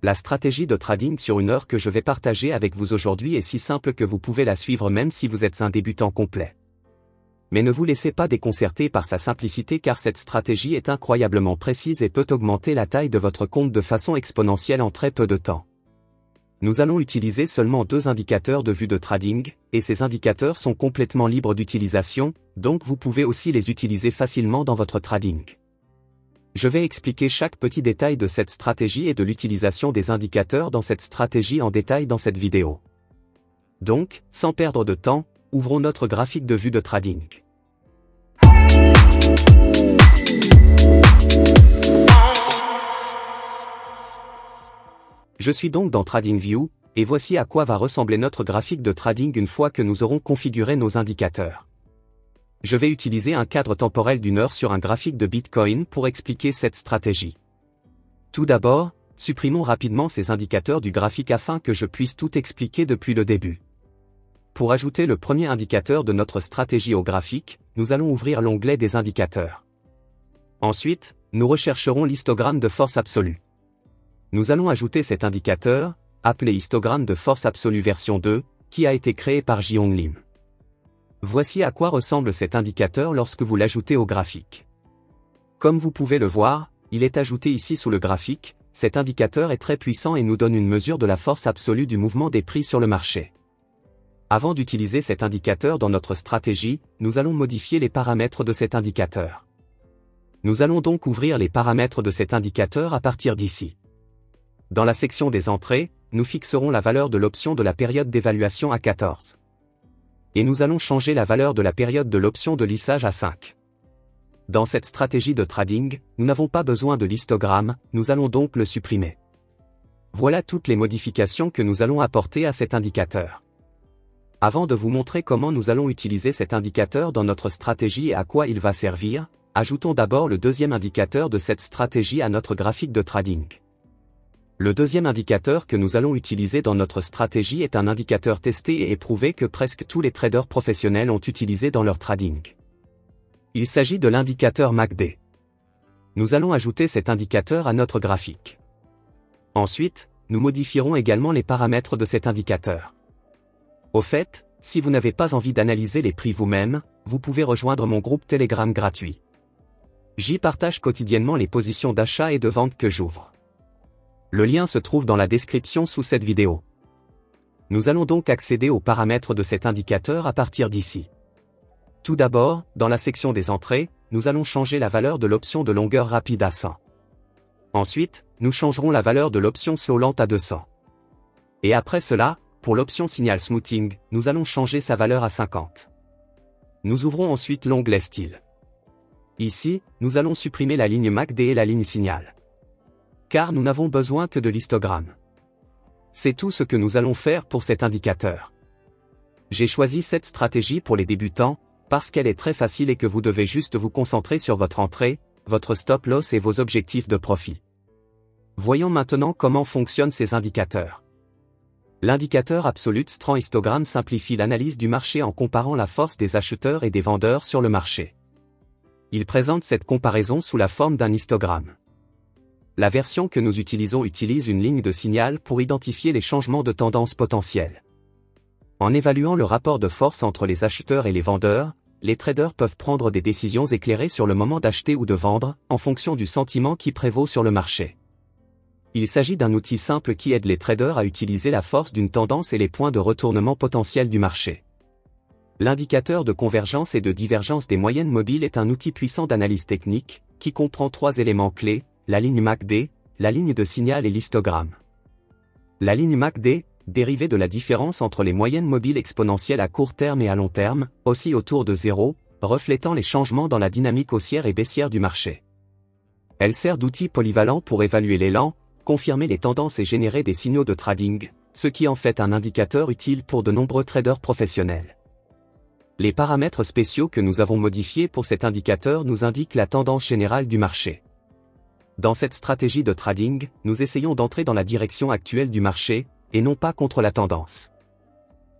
La stratégie de trading sur une heure que je vais partager avec vous aujourd'hui est si simple que vous pouvez la suivre même si vous êtes un débutant complet. Mais ne vous laissez pas déconcerter par sa simplicité car cette stratégie est incroyablement précise et peut augmenter la taille de votre compte de façon exponentielle en très peu de temps. Nous allons utiliser seulement 2 indicateurs de vue de trading, et ces indicateurs sont complètement libres d'utilisation, donc vous pouvez aussi les utiliser facilement dans votre trading. Je vais expliquer chaque petit détail de cette stratégie et de l'utilisation des indicateurs dans cette stratégie en détail dans cette vidéo. Donc, sans perdre de temps, ouvrons notre graphique de vue de trading. Je suis donc dans TradingView, et voici à quoi va ressembler notre graphique de trading une fois que nous aurons configuré nos indicateurs. Je vais utiliser un cadre temporel d'une heure sur un graphique de Bitcoin pour expliquer cette stratégie. Tout d'abord, supprimons rapidement ces indicateurs du graphique afin que je puisse tout expliquer depuis le début. Pour ajouter le premier indicateur de notre stratégie au graphique, nous allons ouvrir l'onglet des indicateurs. Ensuite, nous rechercherons l'histogramme de force absolue. Nous allons ajouter cet indicateur, appelé histogramme de force absolue version 2, qui a été créé par Ji-Hong Lim. Voici à quoi ressemble cet indicateur lorsque vous l'ajoutez au graphique. Comme vous pouvez le voir, il est ajouté ici sous le graphique. Cet indicateur est très puissant et nous donne une mesure de la force absolue du mouvement des prix sur le marché. Avant d'utiliser cet indicateur dans notre stratégie, nous allons modifier les paramètres de cet indicateur. Nous allons donc ouvrir les paramètres de cet indicateur à partir d'ici. Dans la section des entrées, nous fixerons la valeur de l'option de la période d'évaluation à 14. Et nous allons changer la valeur de la période de l'option de lissage à 5. Dans cette stratégie de trading, nous n'avons pas besoin de l'histogramme, nous allons donc le supprimer. Voilà toutes les modifications que nous allons apporter à cet indicateur. Avant de vous montrer comment nous allons utiliser cet indicateur dans notre stratégie et à quoi il va servir, ajoutons d'abord le deuxième indicateur de cette stratégie à notre graphique de trading. Le deuxième indicateur que nous allons utiliser dans notre stratégie est un indicateur testé et éprouvé que presque tous les traders professionnels ont utilisé dans leur trading. Il s'agit de l'indicateur MACD. Nous allons ajouter cet indicateur à notre graphique. Ensuite, nous modifierons également les paramètres de cet indicateur. Au fait, si vous n'avez pas envie d'analyser les prix vous-même, vous pouvez rejoindre mon groupe Telegram gratuit. J'y partage quotidiennement les positions d'achat et de vente que j'ouvre. Le lien se trouve dans la description sous cette vidéo. Nous allons donc accéder aux paramètres de cet indicateur à partir d'ici. Tout d'abord, dans la section des entrées, nous allons changer la valeur de l'option de longueur rapide à 100. Ensuite, nous changerons la valeur de l'option slow lente à 200. Et après cela, pour l'option signal smoothing, nous allons changer sa valeur à 50. Nous ouvrons ensuite l'onglet style. Ici, nous allons supprimer la ligne MACD et la ligne signal. Car nous n'avons besoin que de l'histogramme. C'est tout ce que nous allons faire pour cet indicateur. J'ai choisi cette stratégie pour les débutants, parce qu'elle est très facile et que vous devez juste vous concentrer sur votre entrée, votre stop loss et vos objectifs de profit. Voyons maintenant comment fonctionnent ces indicateurs. L'indicateur Absolute Strong Histogram simplifie l'analyse du marché en comparant la force des acheteurs et des vendeurs sur le marché. Il présente cette comparaison sous la forme d'un histogramme. La version que nous utilisons utilise une ligne de signal pour identifier les changements de tendance potentiels. En évaluant le rapport de force entre les acheteurs et les vendeurs, les traders peuvent prendre des décisions éclairées sur le moment d'acheter ou de vendre, en fonction du sentiment qui prévaut sur le marché. Il s'agit d'un outil simple qui aide les traders à utiliser la force d'une tendance et les points de retournement potentiels du marché. L'indicateur de convergence et de divergence des moyennes mobiles est un outil puissant d'analyse technique, qui comprend 3 éléments clés, la ligne MACD, la ligne de signal et l'histogramme. La ligne MACD, dérivée de la différence entre les moyennes mobiles exponentielles à court terme et à long terme, oscille autour de 0, reflétant les changements dans la dynamique haussière et baissière du marché. Elle sert d'outil polyvalent pour évaluer l'élan, confirmer les tendances et générer des signaux de trading, ce qui en fait un indicateur utile pour de nombreux traders professionnels. Les paramètres spéciaux que nous avons modifiés pour cet indicateur nous indiquent la tendance générale du marché. Dans cette stratégie de trading, nous essayons d'entrer dans la direction actuelle du marché, et non pas contre la tendance.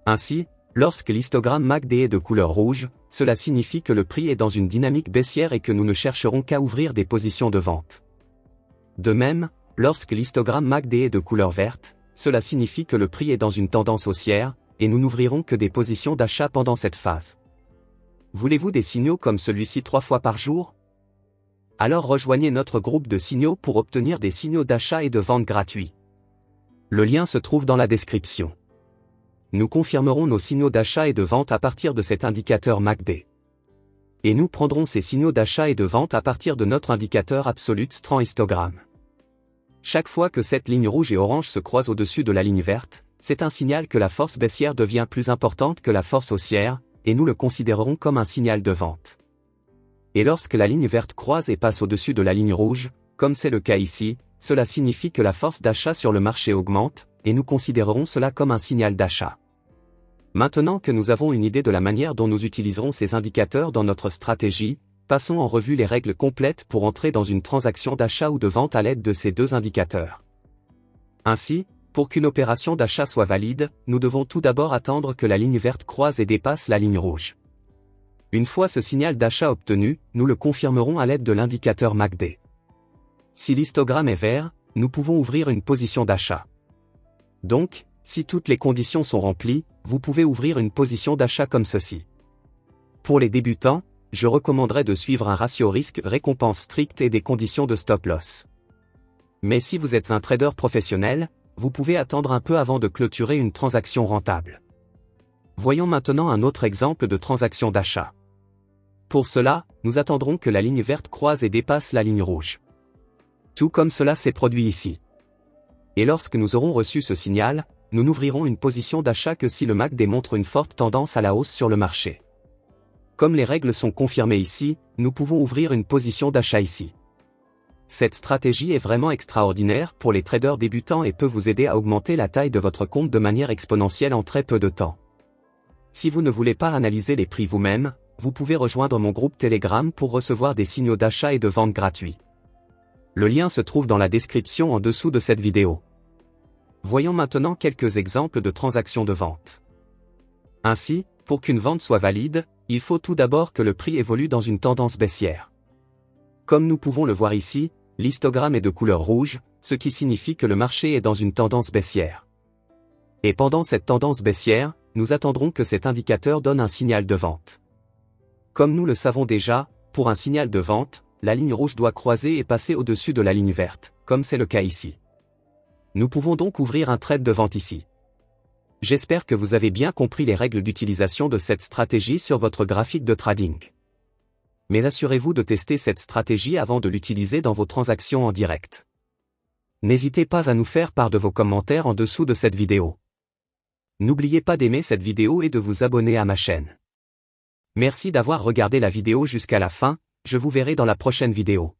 Ainsi, lorsque l'histogramme MACD est de couleur rouge, cela signifie que le prix est dans une dynamique baissière et que nous ne chercherons qu'à ouvrir des positions de vente. De même, Lorsque l'histogramme MACD est de couleur verte, cela signifie que le prix est dans une tendance haussière, et nous n'ouvrirons que des positions d'achat pendant cette phase. Voulez-vous des signaux comme celui-ci 3 fois par jour? Alors rejoignez notre groupe de signaux pour obtenir des signaux d'achat et de vente gratuits. Le lien se trouve dans la description. Nous confirmerons nos signaux d'achat et de vente à partir de cet indicateur MACD. Et nous prendrons ces signaux d'achat et de vente à partir de notre indicateur Absolute Strong Histogram. Chaque fois que cette ligne rouge et orange se croisent au-dessus de la ligne verte, c'est un signal que la force baissière devient plus importante que la force haussière, et nous le considérerons comme un signal de vente. Et lorsque la ligne verte croise et passe au-dessus de la ligne rouge, comme c'est le cas ici, cela signifie que la force d'achat sur le marché augmente, et nous considérerons cela comme un signal d'achat. Maintenant que nous avons une idée de la manière dont nous utiliserons ces indicateurs dans notre stratégie, passons en revue les règles complètes pour entrer dans une transaction d'achat ou de vente à l'aide de ces deux indicateurs. Ainsi, pour qu'une opération d'achat soit valide, nous devons tout d'abord attendre que la ligne verte croise et dépasse la ligne rouge. Une fois ce signal d'achat obtenu, nous le confirmerons à l'aide de l'indicateur MACD. Si l'histogramme est vert, nous pouvons ouvrir une position d'achat. Donc, si toutes les conditions sont remplies, vous pouvez ouvrir une position d'achat comme ceci. Pour les débutants, je recommanderais de suivre un ratio risque-récompense strict et des conditions de stop-loss. Mais si vous êtes un trader professionnel, vous pouvez attendre un peu avant de clôturer une transaction rentable. Voyons maintenant un autre exemple de transaction d'achat. Pour cela, nous attendrons que la ligne verte croise et dépasse la ligne rouge. Tout comme cela s'est produit ici. Et lorsque nous aurons reçu ce signal, nous n'ouvrirons une position d'achat que si le MACD démontre une forte tendance à la hausse sur le marché. Comme les règles sont confirmées ici, nous pouvons ouvrir une position d'achat ici. Cette stratégie est vraiment extraordinaire pour les traders débutants et peut vous aider à augmenter la taille de votre compte de manière exponentielle en très peu de temps. Si vous ne voulez pas analyser les prix vous-même, vous pouvez rejoindre mon groupe Telegram pour recevoir des signaux d'achat et de vente gratuits. Le lien se trouve dans la description en dessous de cette vidéo. Voyons maintenant quelques exemples de transactions de vente. Ainsi, pour qu'une vente soit valide, il faut tout d'abord que le prix évolue dans une tendance baissière. Comme nous pouvons le voir ici, l'histogramme est de couleur rouge, ce qui signifie que le marché est dans une tendance baissière. Et pendant cette tendance baissière, nous attendrons que cet indicateur donne un signal de vente. Comme nous le savons déjà, pour un signal de vente, la ligne rouge doit croiser et passer au-dessus de la ligne verte, comme c'est le cas ici. Nous pouvons donc ouvrir un trade de vente ici. J'espère que vous avez bien compris les règles d'utilisation de cette stratégie sur votre graphique de trading. Mais assurez-vous de tester cette stratégie avant de l'utiliser dans vos transactions en direct. N'hésitez pas à nous faire part de vos commentaires en dessous de cette vidéo. N'oubliez pas d'aimer cette vidéo et de vous abonner à ma chaîne. Merci d'avoir regardé la vidéo jusqu'à la fin, je vous verrai dans la prochaine vidéo.